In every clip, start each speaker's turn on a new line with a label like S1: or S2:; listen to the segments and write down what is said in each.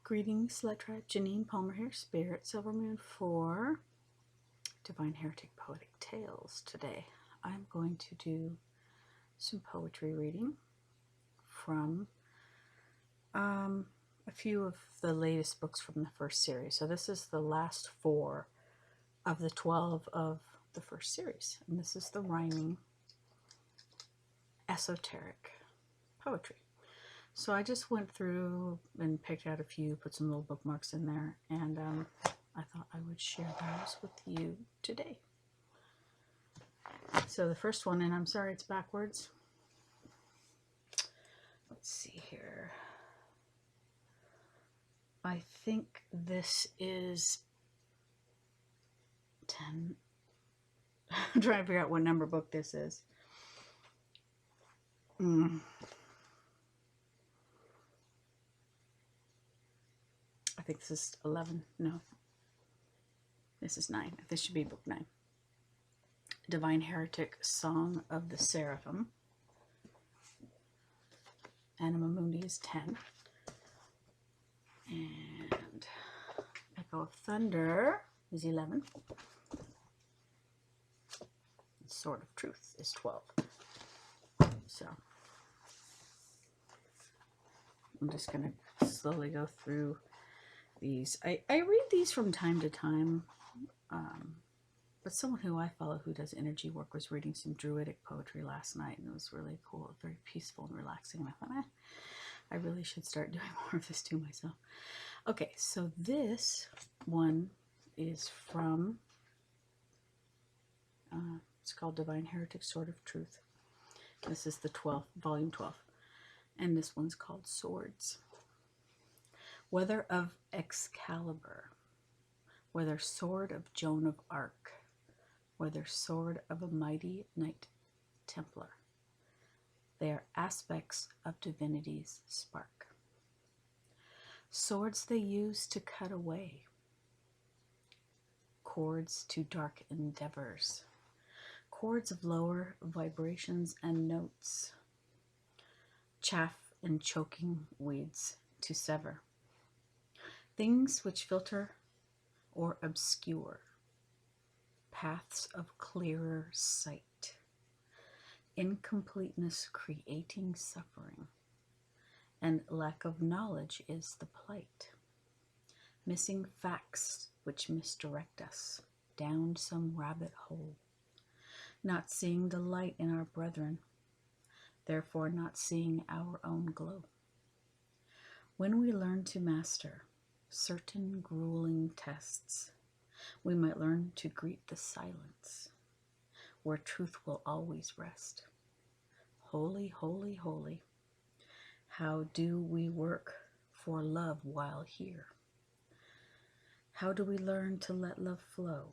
S1: Greetings, Let Tribe. Janine Palmer here, Spirit Silver Moon for Divine Heretic Poetic Tales. Today I'm going to do some poetry reading from a few of the latest books from the first series. So this is the last 4 of the 12 of the first series. And this is the rhyming esoteric poetry. So I just went through and picked out a few, put some little bookmarks in there, and I thought I would share those with you today. So the first one, and I'm sorry it's backwards. Let's see here. I think this is 10. I'm trying to figure out what number book this is. I think this is 11. No. This is 9. This should be book 9. Divine Heretic, Song of the Seraphim. Anima Mundi is 10. And Echo of Thunder is 11. Sword of Truth is 12. So I'm just going to slowly go through these. I read these from time to time, but someone who I follow who does energy work was reading some druidic poetry last night, and it was really cool, very peaceful and relaxing, and I thought, I really should start doing more of this too myself. Okay, so this one is from, it's called Divine Heretic, Sword of Truth. This is the 12th, volume 12, and this one's called Swords. Whether of Excalibur, whether sword of Joan of Arc, whether sword of a mighty knight templar, they are aspects of divinity's spark. Swords they use to cut away, chords to dark endeavors, chords of lower vibrations and notes, chaff and choking weeds to sever, things which filter or obscure, paths of clearer sight, incompleteness creating suffering, and lack of knowledge is the plight, missing facts which misdirect us down some rabbit hole, not seeing the light in our brethren, therefore not seeing our own glow. When we learn to master certain grueling tests, we might learn to greet the silence, where truth will always rest. Holy, holy, holy, how do we work for love while here? How do we learn to let love flow?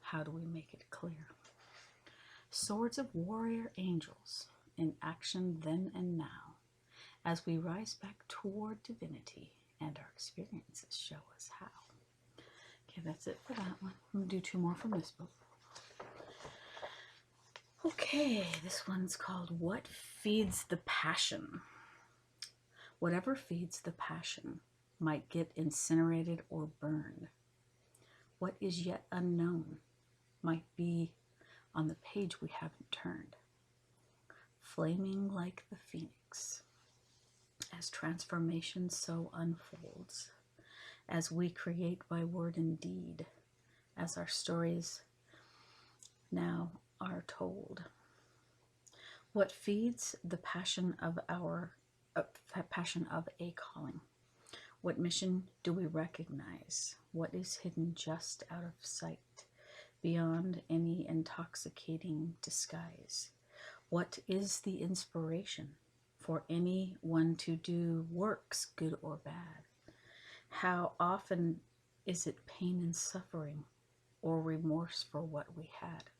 S1: How do we make it clear? Swords of warrior angels in action then and now, as we rise back toward divinity and our experiences show us how. Okay, that's it for that one. I'm going to do 2 more from this book. Okay, this one's called What Feeds the Passion? Whatever feeds the passion might get incinerated or burned. What is yet unknown might be on the page we haven't turned, flaming like the phoenix, as transformation so unfolds, as we create by word and deed, as our stories now are told. What feeds the passion of a calling? What mission do we recognize? What is hidden just out of sight, beyond any intoxicating disguise? What is the inspiration for anyone to do works, good or bad? How often is it pain and suffering, or remorse for what we had?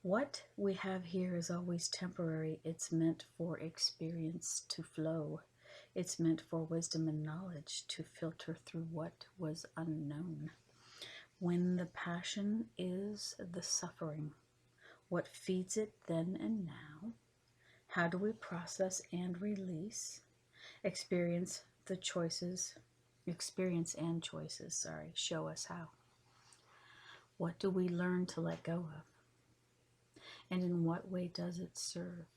S1: What we have here is always temporary. It's meant for experience to flow. It's meant for wisdom and knowledge to filter through what was unknown. When the passion is the suffering, what feeds it then and now? How do we process and release? Experience the choices, experience and choices, show us how. What do we learn to let go of? And in what way does it serve?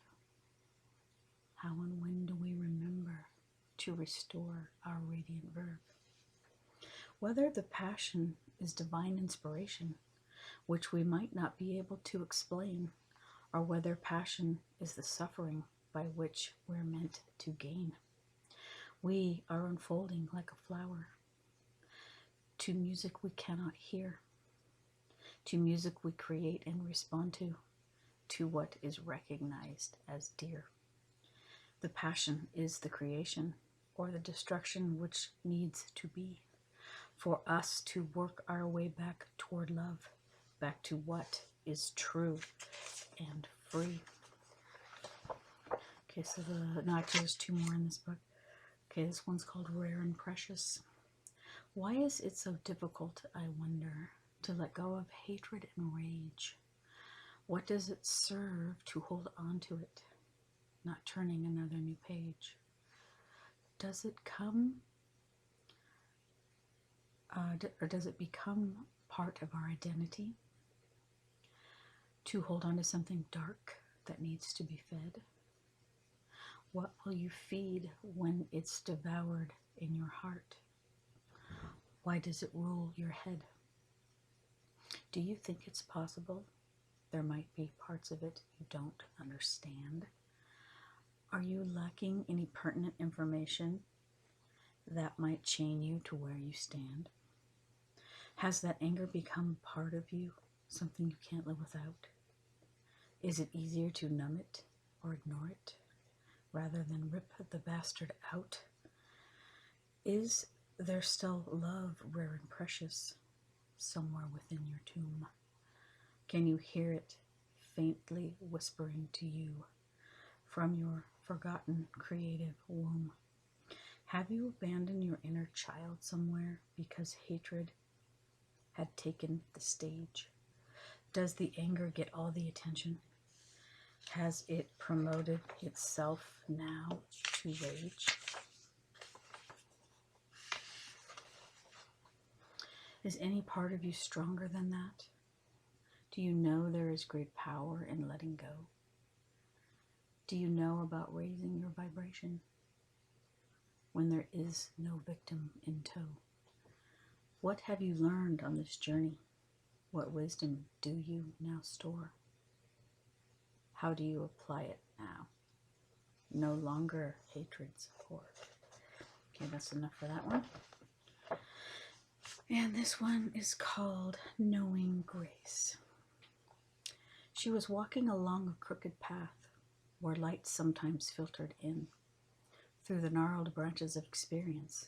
S1: How and when do we remember to restore our radiant verb? Whether the passion is divine inspiration, which we might not be able to explain, or whether passion is the suffering by which we're meant to gain. We are unfolding like a flower to music we cannot hear, to music we create and respond to what is recognized as dear. The passion is the creation or the destruction which needs to be for us to work our way back toward love, back to what is true and free. Okay, so actually there's two more in this book. Okay, this one's called Rare and Precious. Why is it so difficult, I wonder, to let go of hatred and rage? What does it serve to hold on to it, not turning another new page? Does it come, or does it become part of our identity? To hold on to something dark that needs to be fed? What will you feed when it's devoured in your heart? Why does it rule your head? Do you think it's possible there might be parts of it you don't understand? Are you lacking any pertinent information that might chain you to where you stand? Has that anger become part of you, something you can't live without? Is it easier to numb it or ignore it rather than rip the bastard out? Is there still love, rare and precious, somewhere within your tomb? Can you hear it faintly whispering to you from your forgotten creative womb? Have you abandoned your inner child somewhere because hatred had taken the stage? Does the anger get all the attention? Has it promoted itself now to rage? Is any part of you stronger than that? Do you know there is great power in letting go? Do you know about raising your vibration when there is no victim in tow? What have you learned on this journey? What wisdom do you now store? How do you apply it now? No longer hatred's support. Okay, that's enough for that one. And this one is called Knowing Grace. She was walking along a crooked path where light sometimes filtered in through the gnarled branches of experience,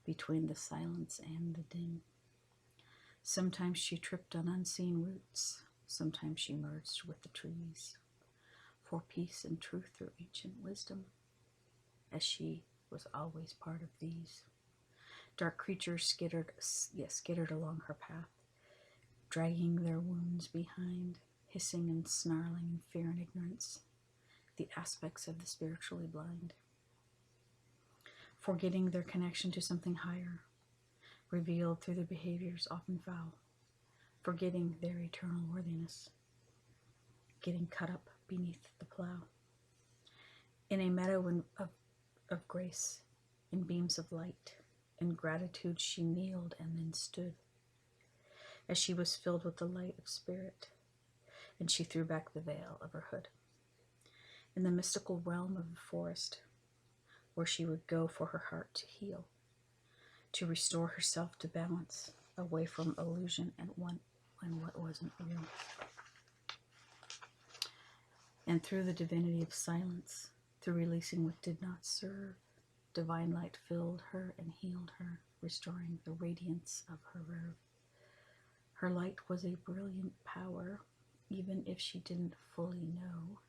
S1: between the silence and the din. Sometimes she tripped on unseen roots, sometimes she merged with the trees for peace and truth through ancient wisdom, as she was always part of these. Dark creatures skittered along her path, dragging their wounds behind, hissing and snarling in fear and ignorance, the aspects of the spiritually blind, forgetting their connection to something higher, revealed through their behaviors often foul, forgetting their eternal worthiness, getting cut up beneath the plow. In a meadow of grace, in beams of light, in gratitude she kneeled and then stood, as she was filled with the light of spirit, and she threw back the veil of her hood. In the mystical realm of the forest, where she would go for her heart to heal, to restore herself to balance, away from illusion and what wasn't real. And through the divinity of silence, through releasing what did not serve, divine light filled her and healed her, restoring the radiance of her verve. Her light was a brilliant power, even if she didn't fully know.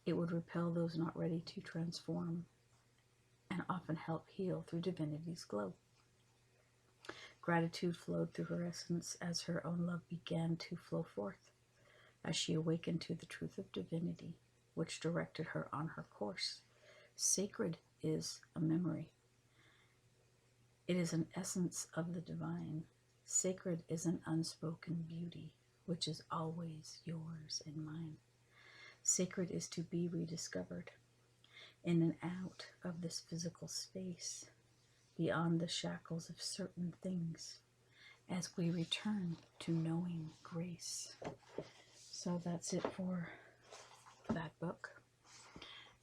S1: It would repel those not ready to transform, and often help heal through divinity's glow. Gratitude flowed through her essence as her own love began to flow forth, as she awakened to the truth of divinity, which directed her on her course Sacred is a memory. It is an essence of the divine. Sacred is an unspoken beauty, which is always yours and mine. Sacred is to be rediscovered in and out of this physical space, beyond the shackles of certain things, as we return to knowing grace. So that's it for that book.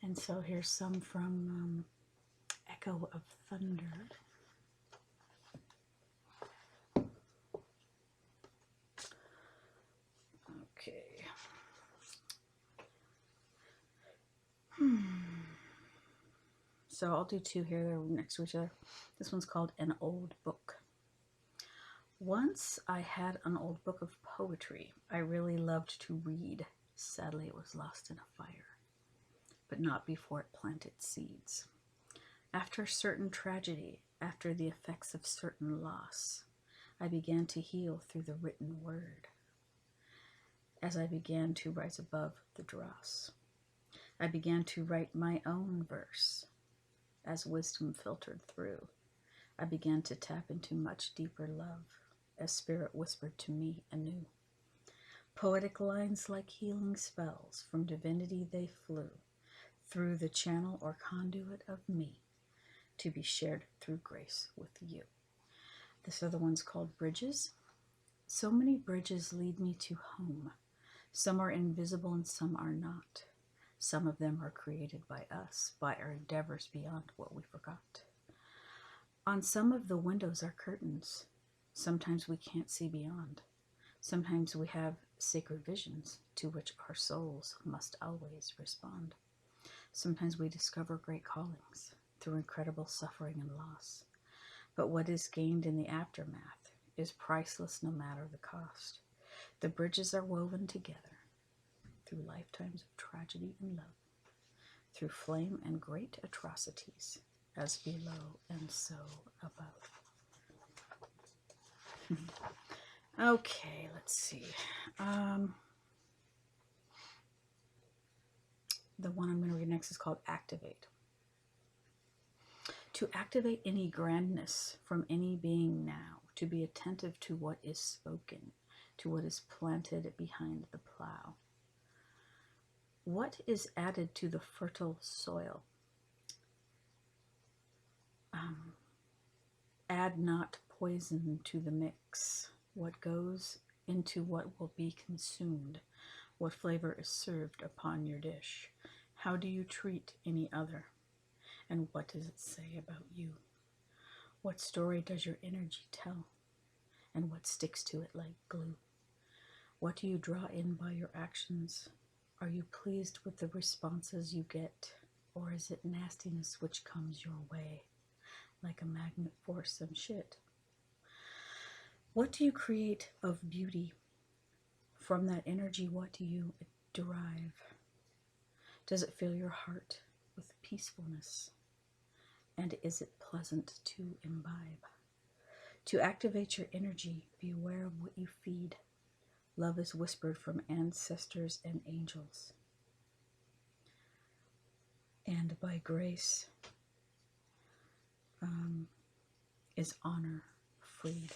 S1: And so here's some from Echo of Thunder. Okay. So I'll do two here. They're next to each other. This one's called An Old Book. Once I had an old book of poetry I really loved to read. Sadly, it was lost in a fire, but not before it planted seeds. After certain tragedy, after the effects of certain loss, I began to heal through the written word. As I began to rise above the dross, I began to write my own verse. As wisdom filtered through, I began to tap into much deeper love, as spirit whispered to me anew. Poetic lines like healing spells, from divinity they flew, through the channel or conduit of me, to be shared through grace with you. This other one's called Bridges. So many bridges lead me to home. Some are invisible and some are not. Some of them are created by us, by our endeavors beyond what we forgot. On some of the windows are curtains. Sometimes we can't see beyond. Sometimes we have sacred visions to which our souls must always respond. Sometimes we discover great callings through incredible suffering and loss. But what is gained in the aftermath is priceless no matter the cost. The bridges are woven together through lifetimes of tragedy and love, through flame and great atrocities, as below and so above. Okay, let's see. The one I'm going to read next is called Activate. To activate any grandness from any being now, to be attentive to what is spoken, to what is planted behind the plow. What is added to the fertile soil? Add not poison to the mix. What goes into what will be consumed? What flavor is served upon your dish? How do you treat any other? And what does it say about you? What story does your energy tell? And what sticks to it like glue? What do you draw in by your actions? Are you pleased with the responses you get? Or is it nastiness which comes your way, like a magnet for some shit? What do you create of beauty? From that energy, what do you derive? Does it fill your heart with peacefulness? And is it pleasant to imbibe? To activate your energy, be aware of what you feed. Love is whispered from ancestors and angels. And by grace is honor freed.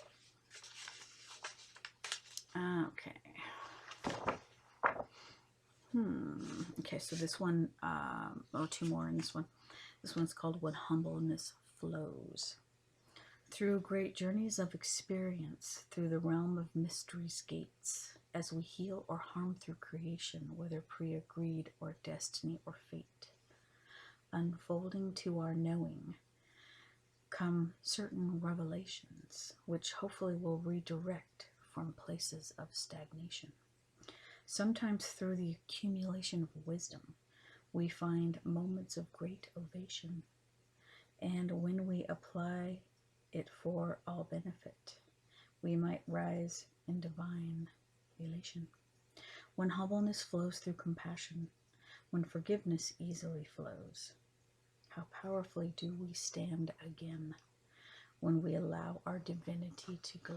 S1: Okay. Okay, so this one, two more in this one. This one's called When Humbleness Flows. Through great journeys of experience, through the realm of mystery's gates, as we heal or harm through creation, whether pre-agreed or destiny or fate, unfolding to our knowing, come certain revelations, which hopefully will redirect from places of stagnation. Sometimes through the accumulation of wisdom, we find moments of great ovation, and when we apply it for all benefit, we might rise in divine elation. When humbleness flows through compassion, when forgiveness easily flows, how powerfully do we stand again when we allow our divinity to glow.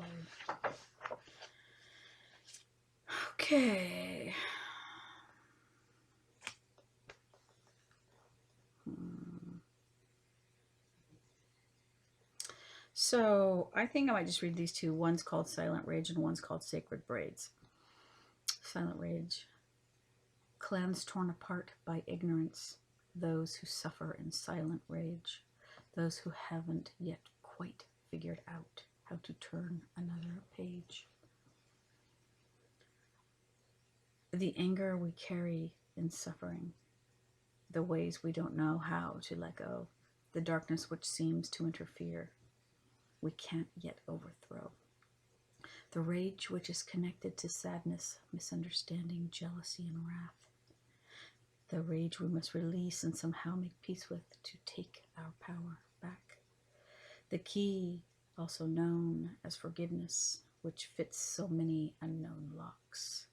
S1: Okay. So I think I might just read these two. One's called Silent Rage and one's called Sacred Braids. Silent Rage. Clans torn apart by ignorance, those who suffer in silent rage, those who haven't yet quite figured out how to turn another page. The anger we carry in suffering, the ways we don't know how to let go, the darkness which seems to interfere, we can't yet overthrow. The rage which is connected to sadness, misunderstanding, jealousy, and wrath. The rage we must release and somehow make peace with to take our power back. The key, also known as forgiveness, which fits so many unknown locks.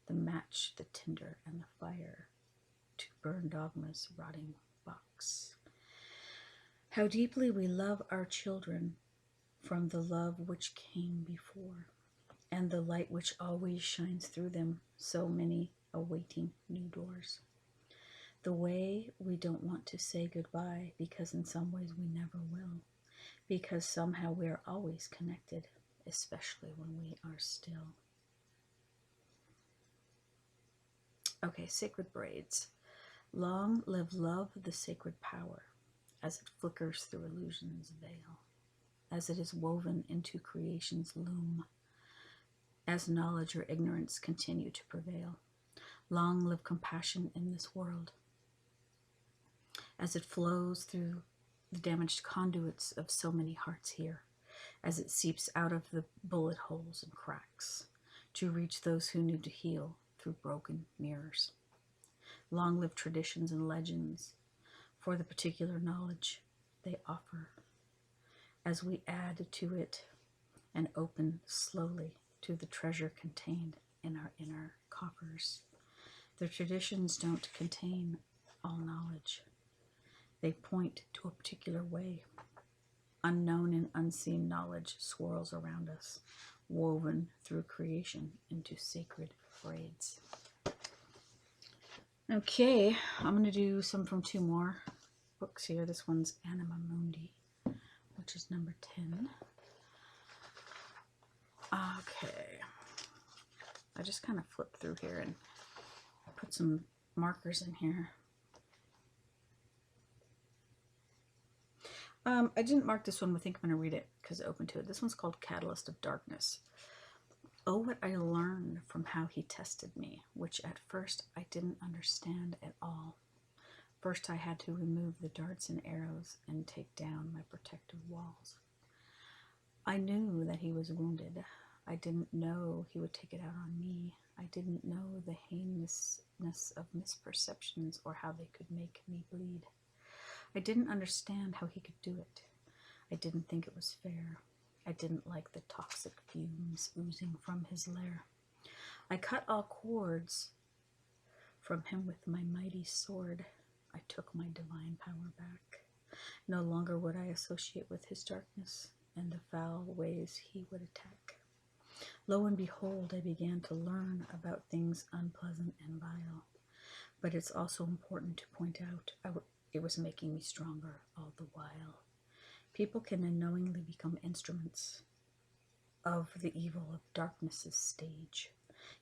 S1: The match, the tinder, and the fire to burn dogma's rotting box. How deeply we love our children from the love which came before, and the light which always shines through them, so many awaiting new doors. The way we don't want to say goodbye, because in some ways we never will, because somehow we are always connected, especially when we are still. Okay, Sacred Braids. Long live love, the sacred power, as it flickers through illusion's veil, as it is woven into creation's loom, as knowledge or ignorance continue to prevail. Long live compassion in this world, as it flows through the damaged conduits of so many hearts here, as it seeps out of the bullet holes and cracks to reach those who need to heal through broken mirrors. Long live traditions and legends for the particular knowledge they offer, as we add to it and open slowly to the treasure contained in our inner coffers. The traditions don't contain all knowledge. They point to a particular way. Unknown and unseen knowledge swirls around us, woven through creation into sacred braids. Okay, I'm going to do some from two more books here. This one's Anima Mundi, which is number 10. Okay, I just kind of flipped through here and put some markers in here. I didn't mark this one, but I think I'm going to read it because I opened to it. This one's called Catalyst of Darkness. Oh, what I learned from how he tested me, which at first I didn't understand at all. First I had to remove the darts and arrows and take down my protective walls. I knew that he was wounded. I didn't know he would take it out on me. I didn't know the heinousness of misperceptions or how they could make me bleed. I didn't understand how he could do it. I didn't think it was fair. I didn't like the toxic fumes oozing from his lair. I cut all cords from him with my mighty sword. I took my divine power back. No longer would I associate with his darkness and the foul ways he would attack. Lo and behold, I began to learn about things unpleasant and vile. But it's also important to point out it was making me stronger all the while. People can unknowingly become instruments of the evil of darkness's stage.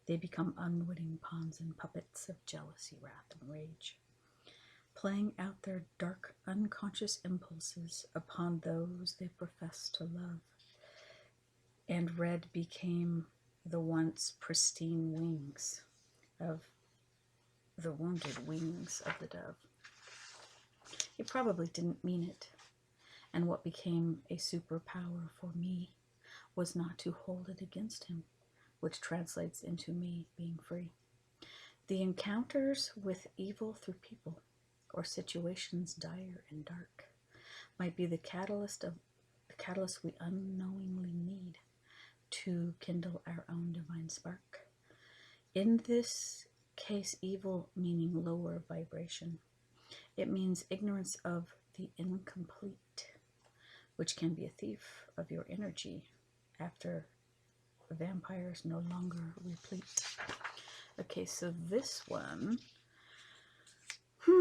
S1: They become unwitting pawns and puppets of jealousy, wrath, and rage, playing out their dark, unconscious impulses upon those they profess to love. And red became the once pristine wings of the wounded wings of the dove. He probably didn't mean it. And what became a superpower for me was not to hold it against him, which translates into me being free. The encounters with evil through people or situations dire and dark might be the catalyst we unknowingly need to kindle our own divine spark. In this case, evil meaning lower vibration. It means ignorance of the incomplete, which can be a thief of your energy after vampires no longer replete. Okay, so this one, I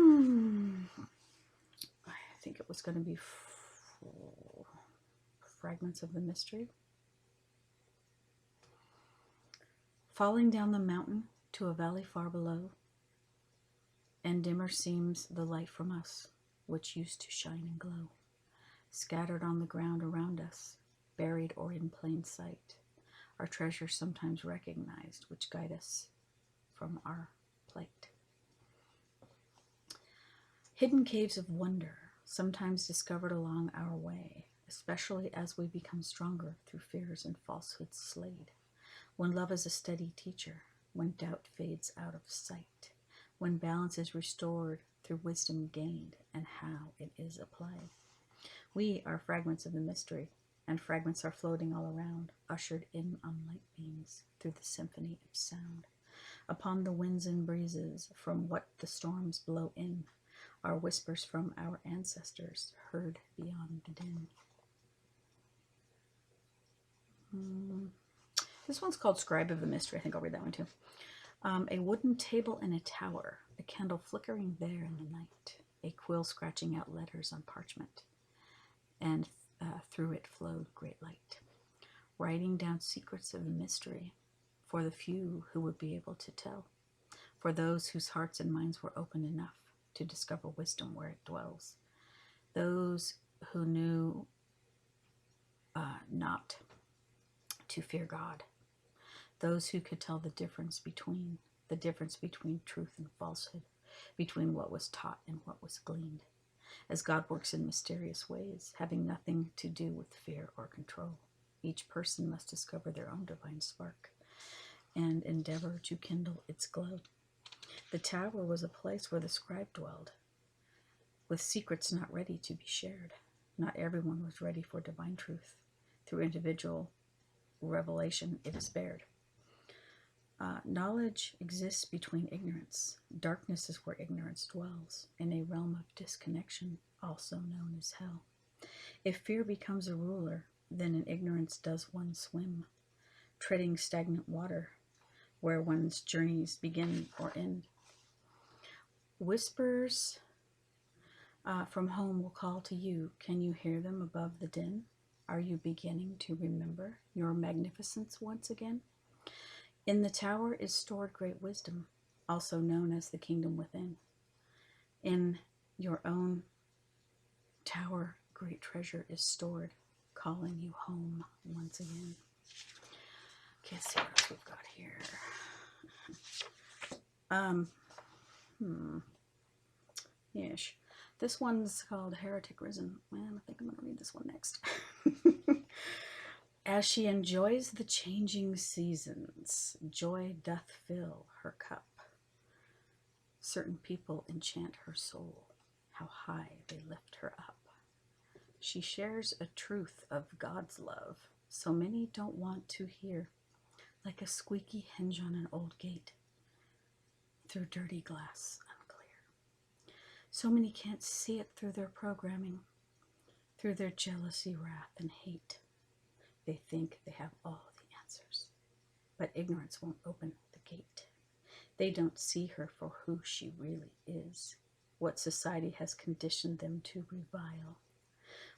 S1: think it was going to be fragments of the mystery. Falling down the mountain to a valley far below, and dimmer seems the light from us, which used to shine and glow, scattered on the ground around us, buried or in plain sight, our treasures sometimes recognized, which guide us from our plight. Hidden caves of wonder, sometimes discovered along our way, especially as we become stronger through fears and falsehoods slayed. When love is a steady teacher, when doubt fades out of sight, when balance is restored through wisdom gained and how it is applied. We are fragments of the mystery, and fragments are floating all around, ushered in on light beams through the symphony of sound. Upon the winds and breezes, from what the storms blow in, are whispers from our ancestors heard beyond the din. This one's called Scribe of the Mystery. I think I'll read that one too. A wooden table in a tower, a candle flickering there in the night, a quill scratching out letters on parchment, and through it flowed great light, writing down secrets of the mystery for the few who would be able to tell, for those whose hearts and minds were open enough to discover wisdom where it dwells, those who knew not to fear God, those who could tell the difference between truth and falsehood, between what was taught and what was gleaned, as God works in mysterious ways, having nothing to do with fear or control. Each person must discover their own divine spark and endeavor to kindle its glow. The tower was a place where the scribe dwelled, with secrets not ready to be shared. Not everyone was ready for divine truth. Through individual revelation, it is bared. Knowledge exists between ignorance. Darkness is where ignorance dwells, in a realm of disconnection, also known as hell. If fear becomes a ruler, then in ignorance does one swim, treading stagnant water, where one's journeys begin or end. Whispers from home will call to you. Can you hear them above the din? Are you beginning to remember your magnificence once again? In the tower is stored great wisdom, also known as the kingdom within. In your own tower, great treasure is stored, calling you home once again. Okay, let's see what else we've got here. Yes. This one's called Heretic Risen. Man, I think I'm going to read this one next. As she enjoys the changing seasons, joy doth fill her cup. Certain people enchant her soul, how high they lift her up. She shares a truth of God's love, so many don't want to hear, like a squeaky hinge on an old gate, through dirty glass unclear. So many can't see it through their programming, through their jealousy, wrath, and hate. They think they have all the answers, but ignorance won't open the gate. They don't see her for who she really is, what society has conditioned them to revile,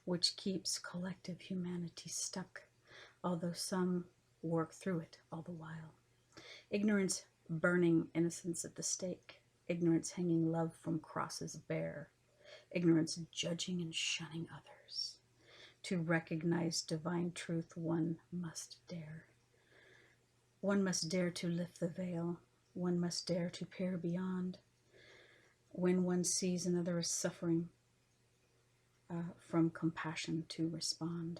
S1: which keeps collective humanity stuck, although some work through it all the while. Ignorance burning innocence at the stake, ignorance hanging love from crosses bare, ignorance judging and shunning others. To recognize divine truth, one must dare. One must dare to lift the veil. One must dare to peer beyond. When one sees another is suffering, from compassion to respond.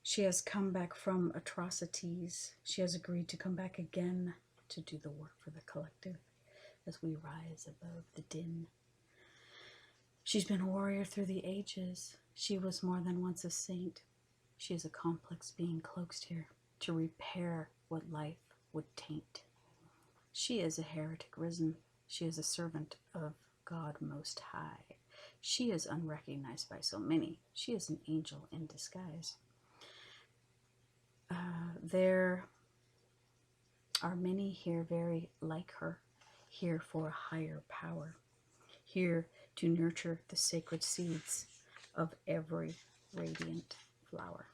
S1: She has come back from atrocities. She has agreed to come back again to do the work for the collective as we rise above the din. She's been a warrior through the ages. She was more than once a saint. She is a complex being cloaked here to repair what life would taint. She is a heretic risen. She is a servant of God Most High. She is unrecognized by so many. She is an angel in disguise. There are many here very like her, here for a higher power, here to nurture the sacred seeds of every radiant flower.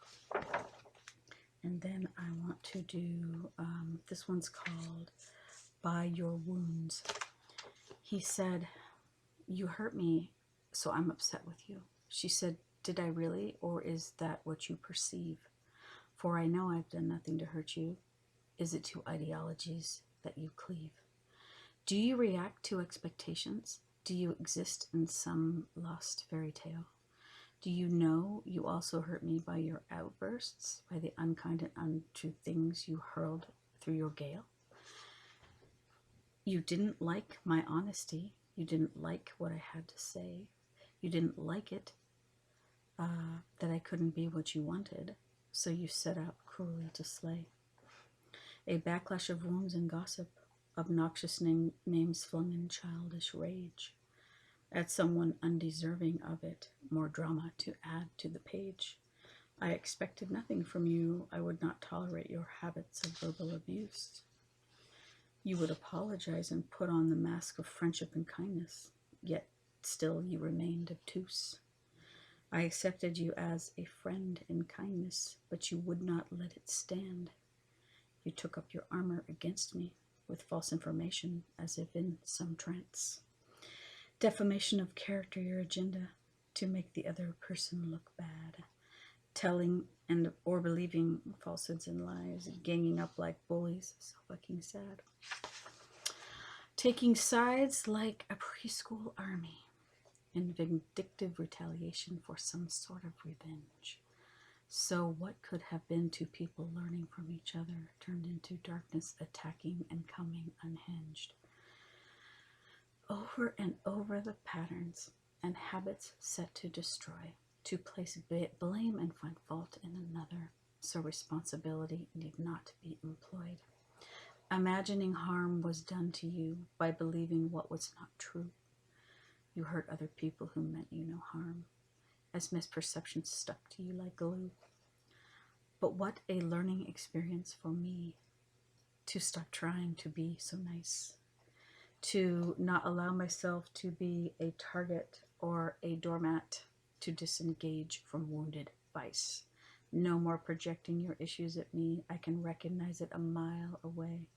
S1: And then I want to do, this one's called By Your Wounds. He said, you hurt me, so I'm upset with you. She said, did I really, or is that what you perceive? For I know I've done nothing to hurt you. Is it to ideologies that you cleave? Do you react to expectations? Do you exist in some lost fairy tale? Do you know you also hurt me by your outbursts, by the unkind and untrue things you hurled through your gale? You didn't like my honesty. You didn't like what I had to say. You didn't like it, that I couldn't be what you wanted, so you set out cruelly to slay. A backlash of wounds and gossip, obnoxious names flung in childish rage. At someone undeserving of it, more drama to add to the page. I expected nothing from you. I would not tolerate your habits of verbal abuse. You would apologize and put on the mask of friendship and kindness, yet still you remained obtuse. I accepted you as a friend in kindness, but you would not let it stand. You took up your armor against me with false information, as if in some trance. Defamation of character, your agenda, to make the other person look bad. Telling and or believing falsehoods and lies, ganging up like bullies, so fucking sad. Taking sides like a preschool army in vindictive retaliation for some sort of revenge. So what could have been two people learning from each other turned into darkness, attacking and coming unhinged. Over and over the patterns and habits set to destroy, to place blame and find fault in another, so responsibility need not be employed. Imagining harm was done to you by believing what was not true. You hurt other people who meant you no harm, as misperceptions stuck to you like glue. But what a learning experience for me to stop trying to be so nice, to not allow myself to be a target or a doormat, to disengage from wounded vice. No more projecting your issues at me. I can recognize it a mile away.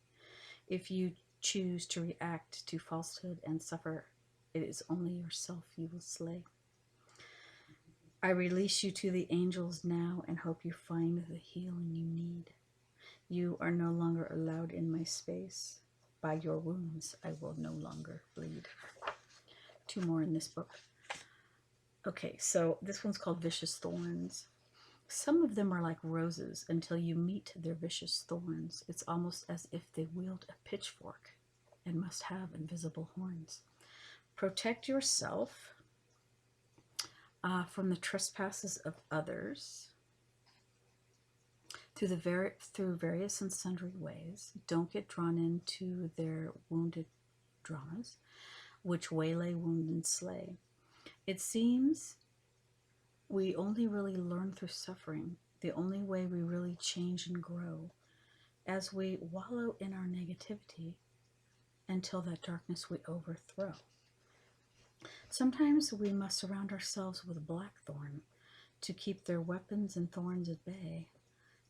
S1: If you choose to react to falsehood and suffer, it is only yourself you will slay. I release you to the angels now and hope you find the healing you need. You are no longer allowed in my space. By your wounds, I will no longer bleed. Two more in this book. Okay, so this one's called Vicious Thorns. Some of them are like roses until you meet their vicious thorns. It's almost as if they wield a pitchfork and must have invisible horns. Protect yourself from the trespasses of others through various and sundry ways. Don't get drawn into their wounded dramas, which waylay, wound, and slay. It seems we only really learn through suffering, the only way we really change and grow, as we wallow in our negativity until that darkness we overthrow. Sometimes we must surround ourselves with blackthorn to keep their weapons and thorns at bay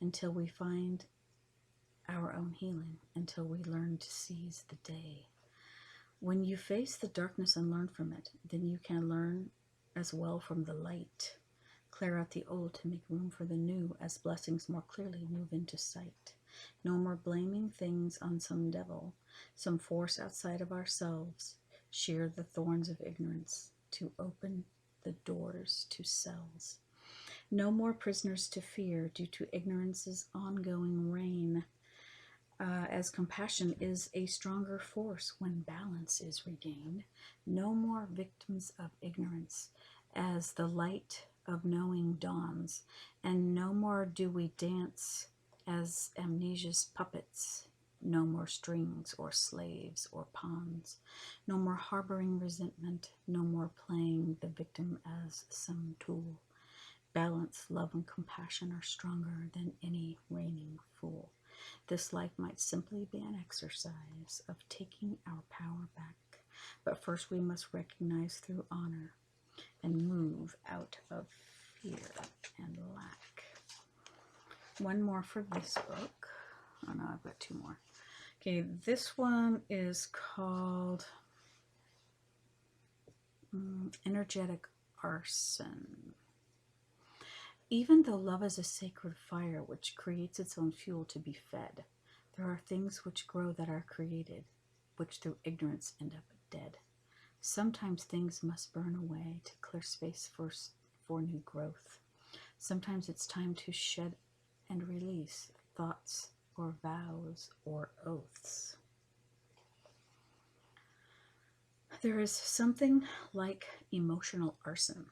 S1: until we find our own healing, until we learn to seize the day. When you face the darkness and learn from it, then you can learn as well from the light. Clear out the old to make room for the new, as blessings more clearly move into sight. No more blaming things on some devil, some force outside of ourselves. Shear the thorns of ignorance to open the doors to cells. No more prisoners to fear due to ignorance's ongoing reign, as compassion is a stronger force when balance is regained. No more victims of ignorance as the light of knowing dawns, and no more do we dance as amnesia's puppets. No more strings or slaves or pawns. No more harboring resentment. No more playing the victim as some tool. Balance, love, and compassion are stronger than any reigning fool. This life might simply be an exercise of taking our power back. But first we must recognize through honor and move out of fear and lack. one more for this book. Oh no, I've got two more. Okay, this one is called Energetic Arson. Even though love is a sacred fire which creates its own fuel to be fed, there are things which grow that are created, which through ignorance end up dead. Sometimes things must burn away to clear space for new growth. Sometimes it's time to shed and release thoughts or vows or oaths. There is something like emotional arson,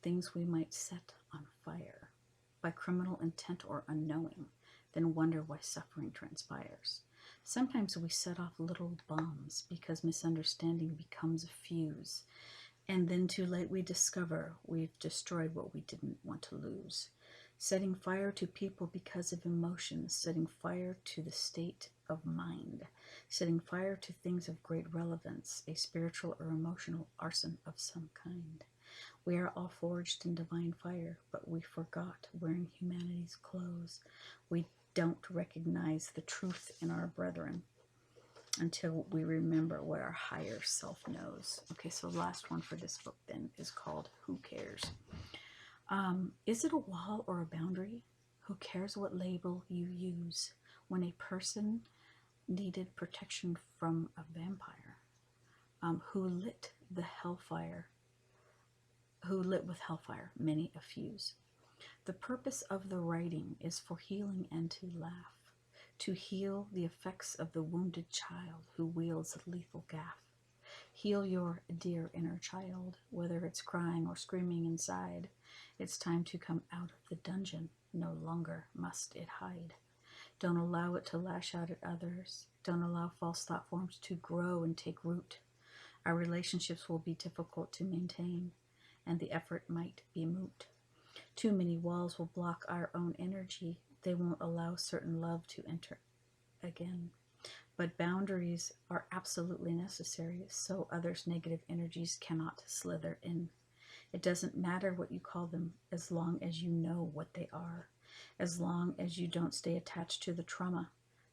S1: things we might set on fire by criminal intent or unknowing, then wonder why suffering transpires. Sometimes we set off little bombs because misunderstanding becomes a fuse, and then too late we discover we've destroyed what we didn't want to lose. Setting fire to people because of emotions, setting fire to the state of mind, setting fire to things of great relevance, a spiritual or emotional arson of some kind. We are all forged in divine fire, but we forgot wearing humanity's clothes. We don't recognize the truth in our brethren until we remember what our higher self knows. Okay, so the last one for this book then is called Who Cares? Is it a wall or a boundary? Who cares what label you use when a person needed protection from a vampire? Who lit with hellfire, many a fuse. The purpose of the writing is for healing and to laugh, to heal the effects of the wounded child who wields a lethal gaff. Heal your dear inner child, whether it's crying or screaming inside. It's time to come out of the dungeon. No longer must it hide. Don't allow it to lash out at others. Don't allow false thought forms to grow and take root. Our relationships will be difficult to maintain, and the effort might be moot. Too many walls will block our own energy. They won't allow certain love to enter again. But boundaries are absolutely necessary so others' negative energies cannot slither in. It doesn't matter what you call them as long as you know what they are, as long as you don't stay attached to the trauma,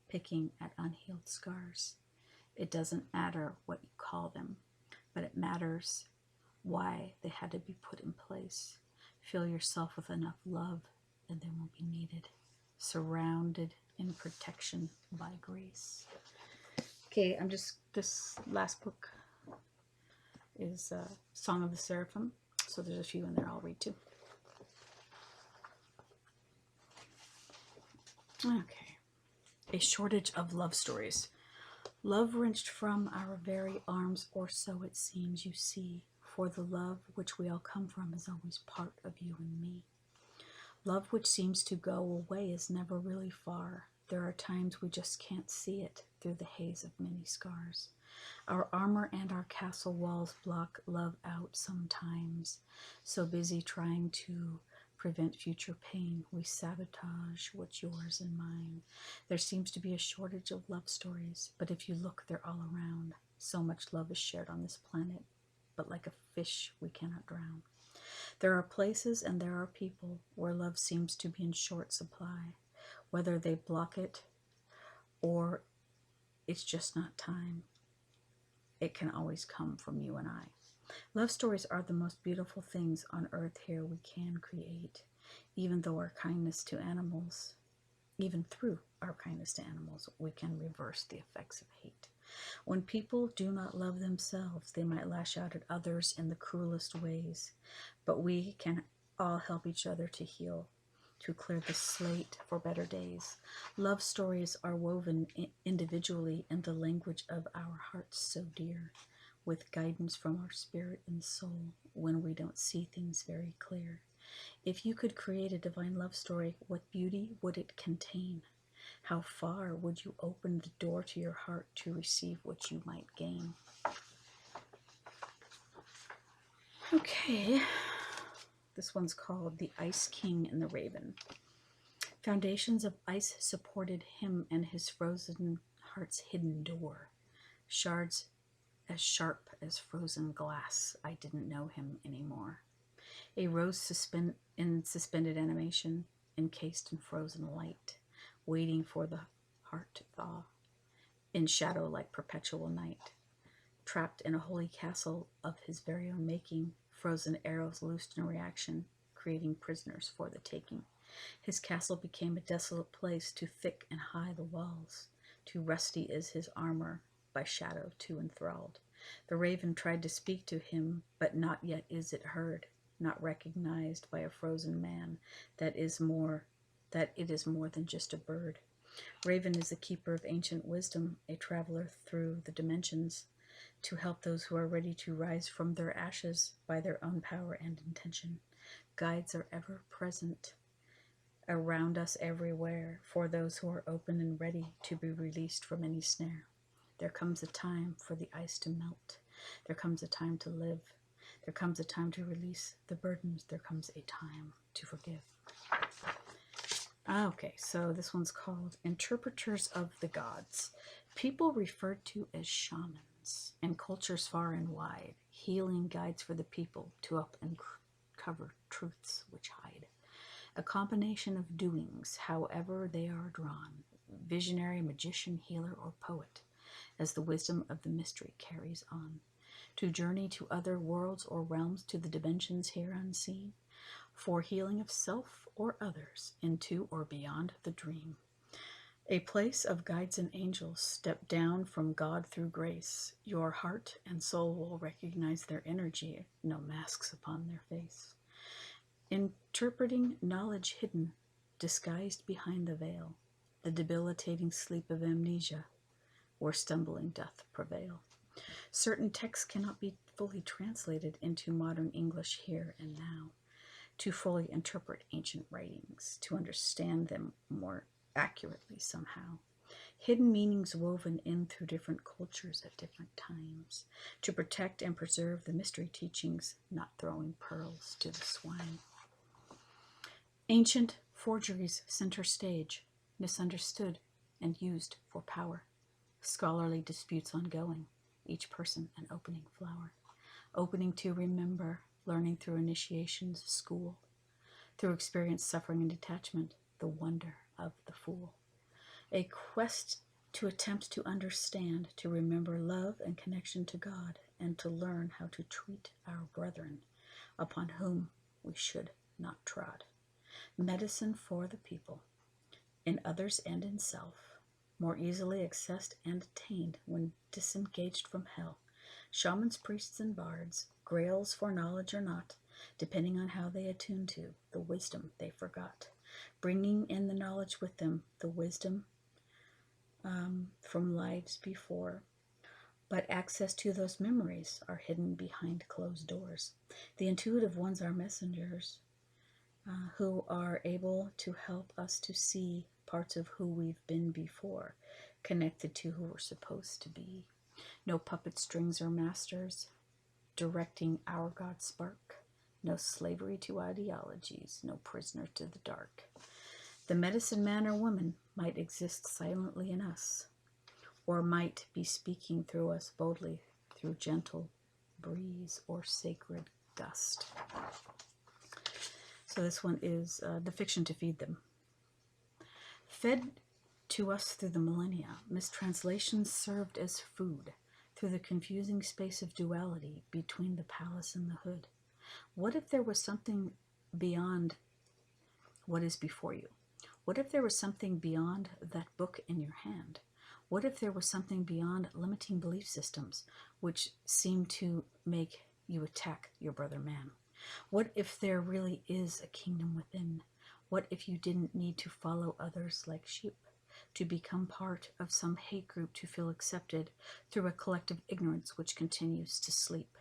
S1: picking at unhealed scars. It doesn't matter what you call them, but it matters why they had to be put in place. Fill yourself with enough love and they won't be needed. Surrounded in protection by grace. Okay, this last book is Song of the Seraphim. So there's a few in there I'll read too. Okay. A shortage of love stories. Love wrenched from our very arms, or so it seems you see, for the love which we all come from is always part of you and me. Love which seems to go away is never really far. There are times we just can't see it through the haze of many scars. Our armor and our castle walls block love out sometimes. So busy trying to prevent future pain, we sabotage what's yours and mine. There seems to be a shortage of love stories, but if you look, they're all around. So much love is shared on this planet, but like a fish, we cannot drown. There are places and there are people where love seems to be in short supply, whether they block it or it's just not time. It can always come from you and I. Love stories are the most beautiful things on earth here we can create, even though our kindness to animals, even through our kindness to animals, we can reverse the effects of hate. When people do not love themselves, they might lash out at others in the cruelest ways, but we can all help each other to heal, to clear the slate for better days. Love stories are woven individually in the language of our hearts so dear, with guidance from our spirit and soul when we don't see things very clear. If you could create a divine love story, what beauty would it contain? How far would you open the door to your heart to receive what you might gain? Okay, this one's called The Ice King and the Raven. Foundations of ice supported him and his frozen heart's hidden door. Shards as sharp as frozen glass. I didn't know him anymore. A rose in suspended animation. encased in frozen light, waiting for the heart to thaw, in shadow like perpetual night. Trapped in a holy castle of his very own making, frozen arrows loosed in reaction, creating prisoners for the taking. His castle became a desolate place, too thick and high the walls, too rusty is his armor, by shadow too enthralled. The raven tried to speak to him, but not yet is it heard, not recognized by a frozen man, that it is more than just a bird. Raven is the keeper of ancient wisdom, a traveler through the dimensions, to help those who are ready to rise from their ashes by their own power and intention. Guides are ever present around us everywhere for those who are open and ready to be released from any snare. There comes a time for the ice to melt. There comes a time to live. There comes a time to release the burdens. There comes a time to forgive. Okay, so this one's called Interpreters of the Gods. People referred to as shamans in cultures far and wide, healing guides for the people to up and cover truths which hide. A combination of doings, however they are drawn, visionary, magician, healer, or poet, as the wisdom of the mystery carries on, to journey to other worlds or realms, to the dimensions here unseen, for healing of self or others, into or beyond the dream. A place of guides and angels step down from God through grace. Your heart and soul will recognize their energy, no masks upon their face. Interpreting knowledge hidden, disguised behind the veil, the debilitating sleep of amnesia, where stumbling doth prevail. Certain texts cannot be fully translated into modern English here and now. To fully interpret ancient writings, to understand them more accurately somehow. Hidden meanings woven in through different cultures at different times, to protect and preserve the mystery teachings, not throwing pearls to the swine. Ancient forgeries center stage, misunderstood and used for power. Scholarly disputes ongoing, each person an opening flower. Opening to remember, learning through initiations, school. Through experience, suffering, and detachment, the wonder of the fool. A quest to attempt to understand, to remember love and connection to God, and to learn how to treat our brethren, upon whom we should not trod. Medicine for the people, in others and in self, more easily accessed and attained when disengaged from hell. Shamans, priests, and bards, grails for knowledge or not, depending on how they attune to the wisdom they forgot, bringing in the knowledge with them, the wisdom from lives before. But access to those memories are hidden behind closed doors. The intuitive ones are messengers who are able to help us to see parts of who we've been before, connected to who we're supposed to be. No puppet strings or masters directing our God spark. No slavery to ideologies, no prisoner to the dark. The medicine man or woman might exist silently in us, or might be speaking through us boldly through gentle breeze or sacred gust. So this one is the fiction to feed them. Fed to us through the millennia, mistranslations served as food through the confusing space of duality between the palace and the hood. What if there was something beyond what is before you? What if there was something beyond that book in your hand? What if there was something beyond limiting belief systems which seem to make you attack your brother man? What if there really is a kingdom within? What if you didn't need to follow others like sheep, to become part of some hate group to feel accepted through a collective ignorance which continues to sleep?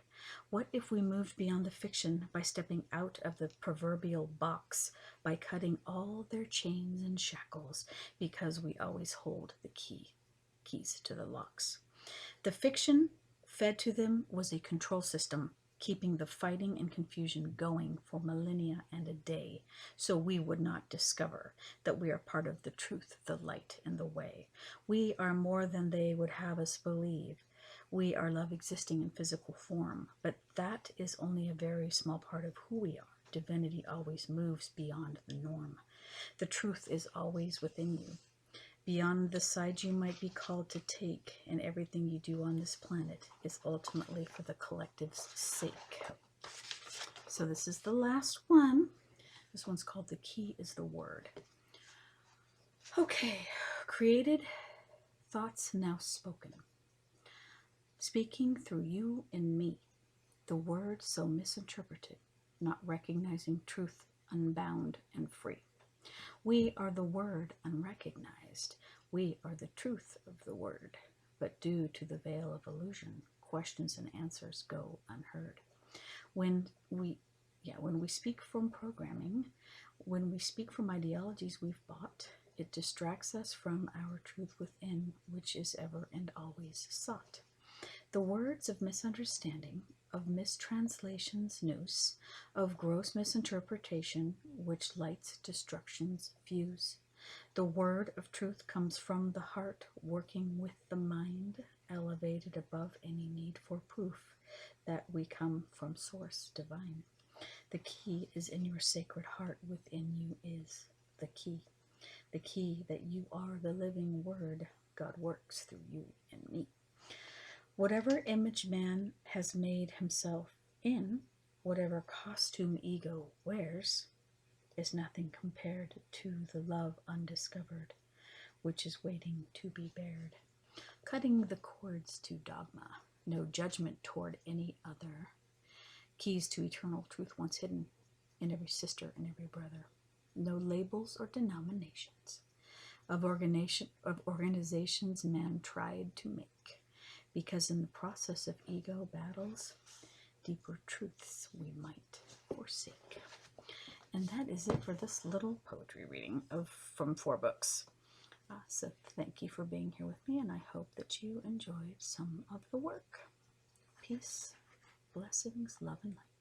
S1: What if we moved beyond the fiction by stepping out of the proverbial box, by cutting all their chains and shackles, because we always hold the keys to the locks? The fiction fed to them was a control system, keeping the fighting and confusion going for millennia and a day, so we would not discover that we are part of the truth, the light, and the way. We are more than they would have us believe. We are love existing in physical form, but that is only a very small part of who we are. Divinity always moves beyond the norm. The truth is always within you, beyond the side you might be called to take, and everything you do on this planet is ultimately for the collective's sake. So this is the last one. This one's called The Key is the Word. Okay, created thoughts now spoken. Speaking through you and me, the word so misinterpreted, not recognizing truth unbound and free. We are the word unrecognized. We are the truth of the word. But due to the veil of illusion, questions and answers go unheard. When we speak from programming, when we speak from ideologies we've bought, it distracts us from our truth within, which is ever and always sought. The words of misunderstanding, of mistranslations noose, of gross misinterpretation, which lights destruction's fuse. The word of truth comes from the heart, working with the mind, elevated above any need for proof that we come from source divine. The key is in your sacred heart, within you is the key. The key that you are the living word, God works through you and me. Whatever image man has made himself in, whatever costume ego wears, is nothing compared to the love undiscovered, which is waiting to be bared. Cutting the cords to dogma, no judgment toward any other. Keys to eternal truth once hidden in every sister and every brother. No labels or denominations of organizations man tried to make, because in the process of ego battles, deeper truths we might forsake. And that is it for this little poetry reading from 4 books. So thank you for being here with me, and I hope that you enjoyed some of the work. Peace, blessings, love, and light.